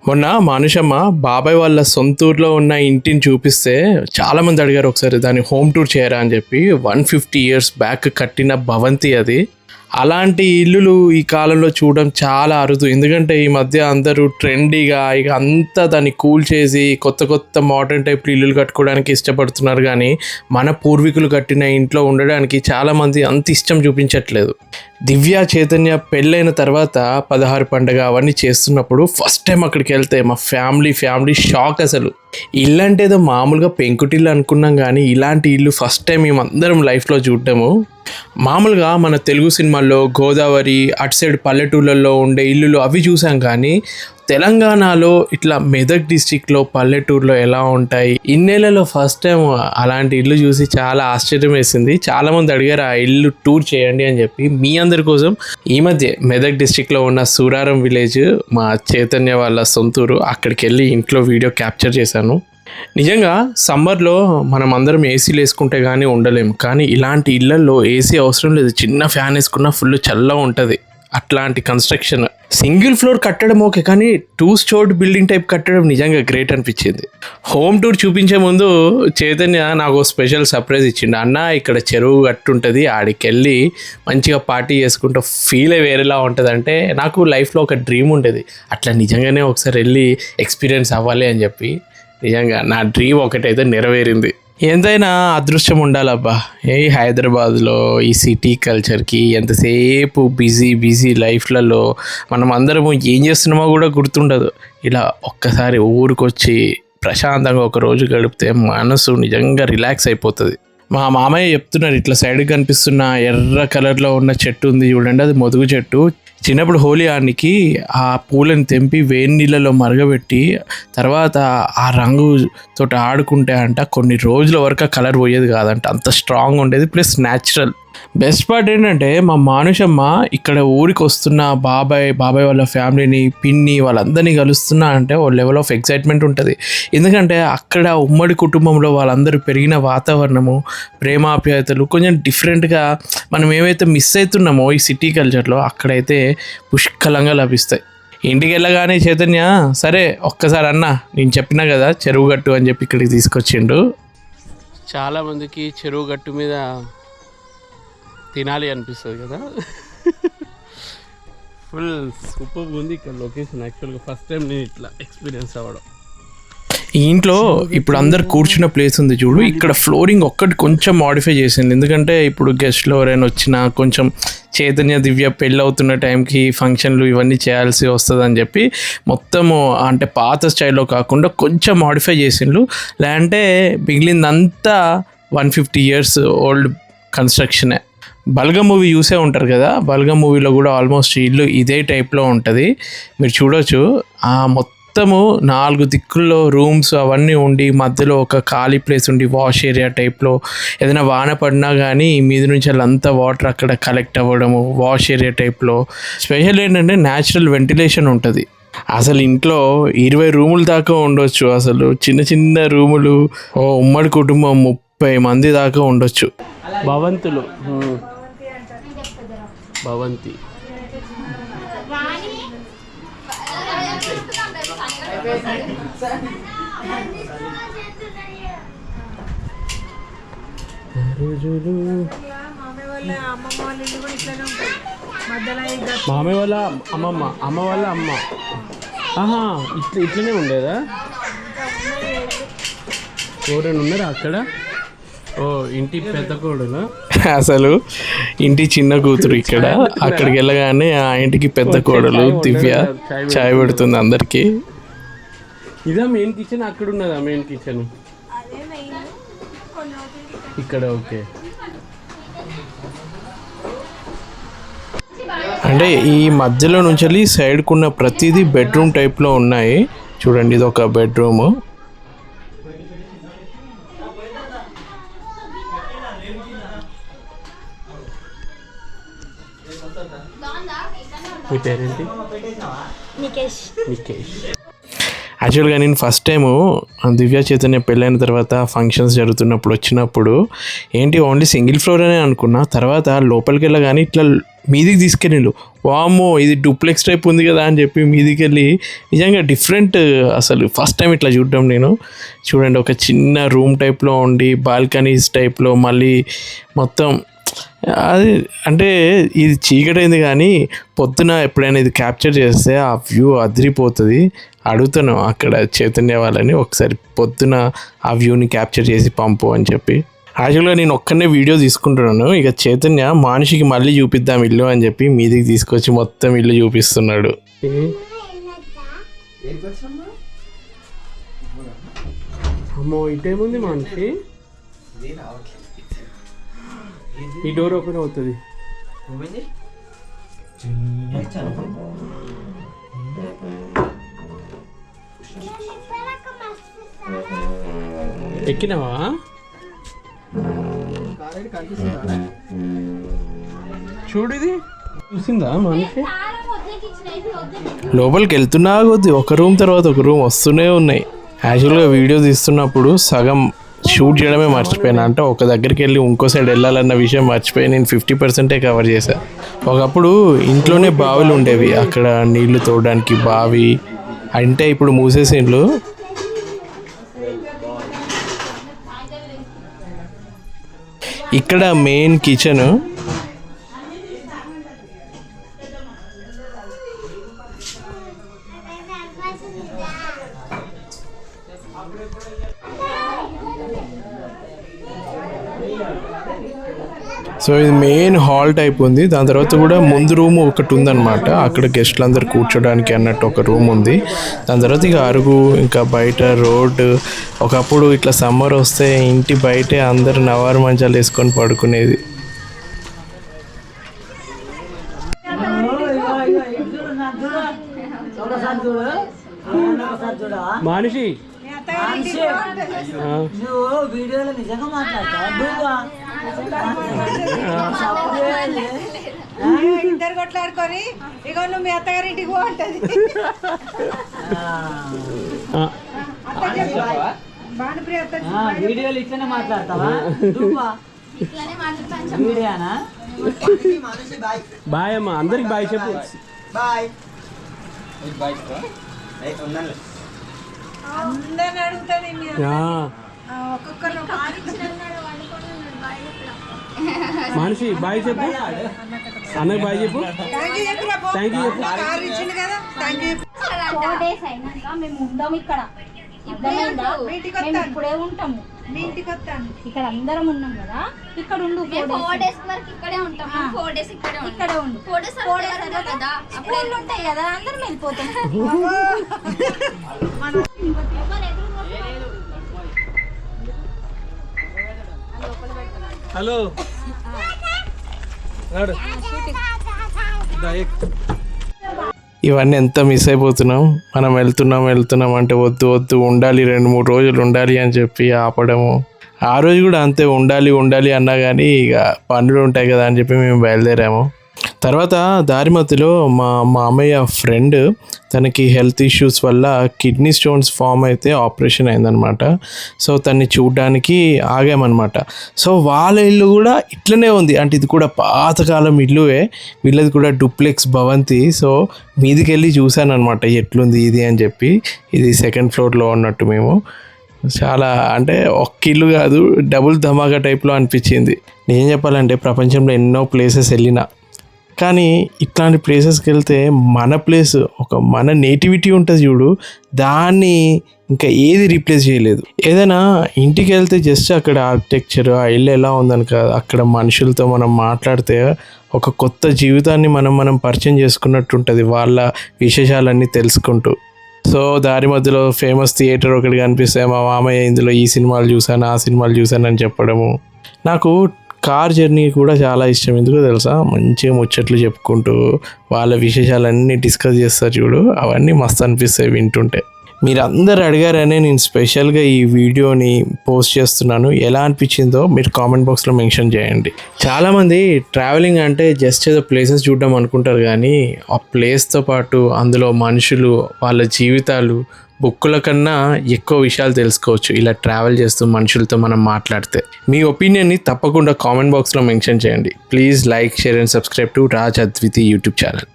మొన్న మానుషమ్మ బాబాయ్ వాళ్ళ సొంత ఊర్లో ఉన్న ఇంటిని చూపిస్తే చాలామంది అడిగారు ఒకసారి దాన్ని హోమ్ టూర్ చేయరా అని చెప్పి. 150 years బ్యాక్ కట్టిన భవంతి అది. అలాంటి ఇల్లులు ఈ కాలంలో చూడడం చాలా అరుదు. ఎందుకంటే ఈ మధ్య అందరూ ట్రెండీగా ఇక అంతా దాన్ని కూల్ చేసి కొత్త కొత్త మోడర్న్ టైప్ ఇల్లులు కట్టుకోవడానికి ఇష్టపడుతున్నారు. కానీ మన పూర్వీకులు కట్టిన ఇంట్లో ఉండడానికి చాలామంది అంత ఇష్టం చూపించట్లేదు. దివ్య చైతన్య పెళ్ళైన తర్వాత 16 పండుగ అవన్నీ చేస్తున్నప్పుడు ఫస్ట్ టైం అక్కడికి వెళ్తే మా ఫ్యామిలీ షాక్. అసలు ఇల్లు అంటే ఏదో మామూలుగా పెంకుటిల్లు అనుకున్నాం, కానీ ఇలాంటి ఇల్లు ఫస్ట్ టైం మేమందరం లైఫ్లో చూడటము. మామూలుగా మన తెలుగు సినిమాల్లో గోదావరి అటు సైడ్ పల్లెటూళ్ళల్లో ఉండే ఇల్లులు అవి చూసాం, కానీ తెలంగాణలో ఇట్లా మెదక్ డిస్టిక్లో పల్లెటూరులో ఎలా ఉంటాయి ఇన్నేళ్లలో ఫస్ట్ టైం అలాంటి ఇల్లు చూసి చాలా ఆశ్చర్యం వేసింది. చాలామంది అడిగారు ఆ ఇల్లు టూర్ చేయండి అని చెప్పి. మీ అందరి కోసం ఈ మధ్య మెదక్ డిస్టిక్లో ఉన్న సూరారం విలేజ్ మా చైతన్య వాళ్ళ సొంతూరు, అక్కడికి వెళ్ళి ఇంట్లో వీడియో క్యాప్చర్ చేశాను. నిజంగా సమ్మర్లో మనం అందరం ఏసీలు వేసుకుంటే కానీ ఉండలేము, కానీ ఇలాంటి ఇళ్లల్లో ఏసీ అవసరం లేదు. చిన్న ఫ్యాన్ వేసుకున్నా ఫుల్ చల్లగా ఉంటుంది. అట్లాంటి కన్స్ట్రక్షన్ సింగిల్ ఫ్లోర్ కట్టడం ఓకే, కానీ 2 story బిల్డింగ్ టైప్ కట్టడం నిజంగా గ్రేట్ అనిపించింది. హోమ్ టూర్ చూపించే ముందు చైతన్య నాకు స్పెషల్ సర్ప్రైజ్ ఇచ్చిండు. అన్న ఇక్కడ చెరువు కట్టుంటుంది, ఆడికి వెళ్ళి మంచిగా పార్టీ చేసుకుంటూ ఫీల్ వేరేలా ఉంటుంది అంటే. నాకు లైఫ్లో ఒక డ్రీమ్ ఉండేది, అట్లా నిజంగానే ఒకసారి వెళ్ళి ఎక్స్పీరియన్స్ అవ్వాలి అని చెప్పి. నిజంగా నా డ్రీమ్ ఒకటైతే నెరవేరింది. ఎంతైనా అదృష్టం ఉండాలబ్బా. హైదరాబాద్లో ఈ సిటీ కల్చర్కి ఎంతసేపు బిజీ లైఫ్లలో మనం అందరము ఏం చేస్తున్నామో కూడా గుర్తుండదు. ఇలా ఒక్కసారి ఊరికొచ్చి ప్రశాంతంగా ఒక రోజు గడిపితే మనసు నిజంగా రిలాక్స్ అయిపోతుంది. మా మామయ్య చెప్తున్నారు, ఇట్లా సైడ్కి కనిపిస్తున్న ఎర్ర కలర్లో ఉన్న చెట్టు ఉంది చూడండి, అది మొదుగు చెట్టు. చిన్నప్పుడు హోలీ ఆనికి ఆ పూలను తెంపి వేడి నీళ్ళలో మరగబెట్టి తర్వాత ఆ రంగుతో ఆడుకుంటే అంట కొన్ని రోజుల వరకు కలర్ పోయేది కాదంట, అంత స్ట్రాంగ్ ఉండేది, ప్లస్ న్యాచురల్. బెస్ట్ పార్ట్ ఏంటంటే మా మానుషమ్మ ఇక్కడ ఊరికి వస్తున్న బాబాయ్ వాళ్ళ ఫ్యామిలీని పిన్ని వాళ్ళందరినీ కలుస్తున్నా అంటే ఓ లెవెల్ ఆఫ్ ఎక్సైట్మెంట్ ఉంటుంది. ఎందుకంటే అక్కడ ఉమ్మడి కుటుంబంలో వాళ్ళందరూ పెరిగిన వాతావరణము ప్రేమాప్యాయతలు కొంచెం డిఫరెంట్గా మనం ఏవైతే మిస్ అవుతున్నామో ఈ సిటీ కల్చర్లో అక్కడైతే పుష్కలంగా లభిస్తాయి. ఇంటికి వెళ్ళగానే చైతన్య సరే ఒక్కసారి అన్న నేను చెప్పినా కదా చెరువు గట్టు అని చెప్పి ఇక్కడికి తీసుకొచ్చిండు. చాలామందికి చెరువు గట్టు మీద తినాలి అనిపిస్తుంది కదా. ఫుల్ సూపర్ ఉంది ఇక్కడ లొకేషన్. యాక్చువల్గా ఫస్ట్ టైం నేను ఇట్లా ఎక్స్పీరియన్స్ అవ్వడం. ఈ ఇంట్లో ఇప్పుడు అందరు కూర్చున్న ప్లేస్ ఉంది చూడు, ఇక్కడ ఫ్లోరింగ్ ఒక్కటి కొంచెం మాడిఫై చేసింది. ఎందుకంటే ఇప్పుడు గెస్ట్లు ఎవరైనా వచ్చినా కొంచెం చైతన్య దివ్య పెళ్ళి అవుతున్న టైంకి ఫంక్షన్లు ఇవన్నీ చేయాల్సి వస్తుంది అని చెప్పి మొత్తము అంటే పాత స్టైల్లో కాకుండా కొంచెం మాడిఫై చేసిండ్రు. లేదంటే మిగిలిందంతా 150 years ఓల్డ్ కన్స్ట్రక్షనే. బల్గం మూవీ చూసే ఉంటారు కదా, బల్గం మూవీలో కూడా ఆల్మోస్ట్ ఇల్లు ఇదే టైప్లో ఉంటుంది. మీరు చూడొచ్చు ఆ మొత్తము 4 దిక్కుల్లో రూమ్స్ అవన్నీ ఉండి మధ్యలో ఒక ఖాళీ ప్లేస్ ఉండి వాష్ ఏరియా టైప్లో ఏదైనా వాన పడినా కానీ మీద నుంచి అంతా వాటర్ అక్కడ కలెక్ట్ అవ్వడము వాష్ ఏరియా టైప్లో. స్పెషల్ ఏంటంటే న్యాచురల్ వెంటిలేషన్ ఉంటుంది. అసలు ఇంట్లో 20 రూములు దాకా ఉండొచ్చు. అసలు చిన్న రూములు, ఓ ఉమ్మడి కుటుంబం 30 మంది దాకా ఉండొచ్చు. భవంతులు భవంతి మామయ్య వాళ్ళ అమ్మమ్మ అమ్మ వాళ్ళ అమ్మ ఇట్లనే ఉండేదా? ఎవరైనా ఉన్నారా అక్కడ? ఓ ఇంటి పెద్ద కోడలు, అసలు ఇంటి చిన్న కూతురు ఇక్కడ. అక్కడికి వెళ్ళగానే ఆ ఇంటికి పెద్ద కోడలు దివ్య చాయ్ పెడుతుంది అందరికి. ఇదా మెయిన్ కిచెన్? అక్కడ ఉన్నదా మెయిన్ కిచెన్? ఇక్కడ ఓకే. అంటే ఈ మధ్యలో నుంచి సైడ్కున్న ప్రతిదీ బెడ్రూమ్ టైప్లో ఉన్నాయి చూడండి. ఇది ఒక బెడ్రూము. మీ పేరేంటి? నికేష్. యాక్చువల్గా నేను ఫస్ట్ టైము దివ్య చైతన్య పెళ్ళైన తర్వాత ఫంక్షన్స్ జరుగుతున్నప్పుడు వచ్చినప్పుడు ఏంటి ఓన్లీ సింగిల్ ఫ్లోర్ అనే అనుకున్నా. తర్వాత లోపలికి వెళ్ళగానే ఇట్లా మీదికి తీసుకెళ్ళిళ్ళు. వామ్మో ఇది డూప్లెక్స్ టైప్ ఉంది కదా అని చెప్పి మీదికి వెళ్ళి నిజంగా డిఫరెంట్. అసలు ఫస్ట్ టైం ఇట్లా చూడడం నేను. చూడండి, ఒక చిన్న రూమ్ టైప్లో ఉండి బాల్కనీస్ టైప్లో మళ్ళీ మొత్తం అది అంటే ఇది చీకటైంది కానీ పొద్దున ఎప్పుడైనా ఇది క్యాప్చర్ చేస్తే ఆ వ్యూ అదిరిపోతుంది. అడుగుతాను అక్కడ చైతన్య వాళ్ళని ఒకసారి పొద్దున ఆ వ్యూని క్యాప్చర్ చేసి పంపు అని చెప్పి. యాక్చువల్గా నేను ఒక్కనే వీడియో తీసుకుంటున్నాను. ఇక చైతన్య మనిషికి మళ్ళీ చూపిద్దాం ఇల్లు అని చెప్పి మీదికి తీసుకొచ్చి మొత్తం ఇల్లు చూపిస్తున్నాడు. అమ్మో ఇటేముంది మనిషి, ఈ డోర్ ఓపెన్ అవుతుంది. ఎక్కినావా? చూడు ఇది చూసిందా మనిషి? లోపలికి వెళ్తున్నా కొద్ది ఒక రూమ్ తర్వాత ఒక రూమ్ వస్తూనే ఉన్నాయి. యాక్చువల్గా వీడియో తీస్తున్నప్పుడు సగం షూట్ చేయడమే మర్చిపోయాను. అంటే ఒక దగ్గరికి వెళ్ళి ఇంకో సైడ్ వెళ్ళాలన్న విషయం మర్చిపోయి నేను 50% కవర్ చేశాను. ఒకప్పుడు ఇంట్లోనే బావిలు ఉండేవి, అక్కడ నీళ్లు తోడడానికి బావి. అంటే ఇప్పుడు మూసేసిండ్లు. ఇక్కడ మెయిన్ కిచెన్. సో ఇది మెయిన్ హాల్ టైప్ ఉంది. దాని తర్వాత కూడా ముందు రూమ్ ఒకటి ఉందన్నమాట, అక్కడ గెస్ట్లు అందరు కూర్చోడానికి అన్నట్టు ఒక రూమ్ ఉంది. దాని తర్వాత ఇక అరుగు, ఇంకా బయట రోడ్డు. ఒకప్పుడు ఇట్లా సమ్మర్ వస్తే ఇంటి బయటే అందరు నవారు మంచాలు వేసుకొని పడుకునేది. మనిషి వీడియోలో నిజంగా మాట్లాడతా ఇద్దరు కొట్లాడుకొని ఇక నువ్వు మీ అత్తగారింటికి బాగుంటది. వీడియోలు ఇట్లనే మాట్లాడతావా? వీడియోనా? బాయ్ అమ్మా, అందరికి బాయ్ చెప్పు. బాయ్. అందరిని అడుగుతుంది ఒక్కొక్కరు మనిషి బాయ్ చెప్పు, అన్నకి బాయ్ చెప్పు. థ్యాంక్ యూ చెప్పు. 4 days అయినాక మేము ఉందాం ఇక్కడ. ఇప్పుడే ఉంటాము, ఇక్కడ అందరం ఉన్నాం కదా. ఇక్కడ ఉండు, 4 days వరకు ఇక్కడే ఉంటాం. 4 days ఇక్కడే ఉండు. 4 days కదా స్కూల్ ఉంటాయి కదా, అందరం వెళ్ళిపోతాం. హలో, ఇవన్నీ ఎంత మిస్ అయిపోతున్నాం. మనం వెళ్తున్నాం అంటే వద్దు ఉండాలి, 2-3 రోజులు ఉండాలి అని చెప్పి ఆపడము. ఆ రోజు కూడా అంతే, ఉండాలి అన్నా కానీ ఇక పనులు ఉంటాయి కదా అని చెప్పి మేము బయలుదేరాము. తర్వాత దారి మధ్యలో మా మామయ్య ఫ్రెండ్, తనకి హెల్త్ ఇష్యూస్ వల్ల కిడ్నీ స్టోన్స్ ఫామ్ అయితే ఆపరేషన్ అయిందనమాట. సో తన్ని చూడ్డానికి ఆగామన్నమాట. సో వాళ్ళ ఇల్లు కూడా ఇట్లనే ఉంది, అంటే ఇది కూడా పాతకాలం ఇల్లువే, వీళ్ళది కూడా డూప్లెక్స్ భవంతి. సో మీదికి వెళ్ళి చూశాను అనమాట ఎట్లుంది ఇది అని చెప్పి. ఇది 2nd floorలో ఉన్నట్టు. మేము చాలా అంటే ఒక్క ఇల్లు కాదు, డబుల్ ధమాకా టైప్లో అనిపించింది. నేను చెప్పాలంటే ప్రపంచంలో ఎన్నో ప్లేసెస్ వెళ్ళినా, కానీ ఇట్లాంటి ప్లేసెస్కి వెళ్తే మన ప్లేస్, మన నేటివిటీ ఉంటుంది చూడు, దాన్ని ఇంకా ఏది రీప్లేస్ చేయలేదు. ఏదైనా ఇంటికి వెళ్తే జస్ట్ అక్కడ ఆర్కిటెక్చర్, ఆ ఇల్లు ఎలా ఉందని కాదు, అక్కడ మనుషులతో మనం మాట్లాడితే ఒక కొత్త జీవితాన్ని మనం పరిచయం చేసుకున్నట్టు ఉంటుంది, వాళ్ళ విశేషాలన్నీ తెలుసుకుంటూ. సో దారి మధ్యలో ఫేమస్ థియేటర్ ఒకటి కనిపిస్తే మా మామయ్య ఇందులో ఈ సినిమాలు చూశాను, ఆ సినిమాలు చూశాను అని చెప్పడము. నాకు కార్ జర్నీ కూడా చాలా ఇష్టం. ఎందుకో తెలుసా, మంచిగా ముచ్చట్లు చెప్పుకుంటూ వాళ్ళ విశేషాలన్నీ డిస్కస్ చేస్తారు చూడు, అవన్నీ మస్తు అనిపిస్తాయి వింటుంటే. మీరందరూ అడిగారనే నేను స్పెషల్గా ఈ వీడియోని పోస్ట్ చేస్తున్నాను. ఎలా అనిపించిందో మీరు కామెంట్ బాక్స్లో మెన్షన్ చేయండి. చాలామంది ట్రావెలింగ్ అంటే జస్ట్ ఏదో ప్లేసెస్ చూడడం అనుకుంటారు, కానీ ఆ ప్లేస్తో పాటు అందులో మనుషులు, వాళ్ళ జీవితాలు, బుక్కుల కన్నా ఎక్కువ విషయాలు తెలుసుకోవచ్చు ఇలా ట్రావెల్ చేస్తూ మనుషులతో మనం మాట్లాడితే. మీ ఒపీనియన్ని తప్పకుండా కామెంట్ బాక్స్లో మెన్షన్ చేయండి. Please like, share and subscribe to Raj Adviti YouTube channel.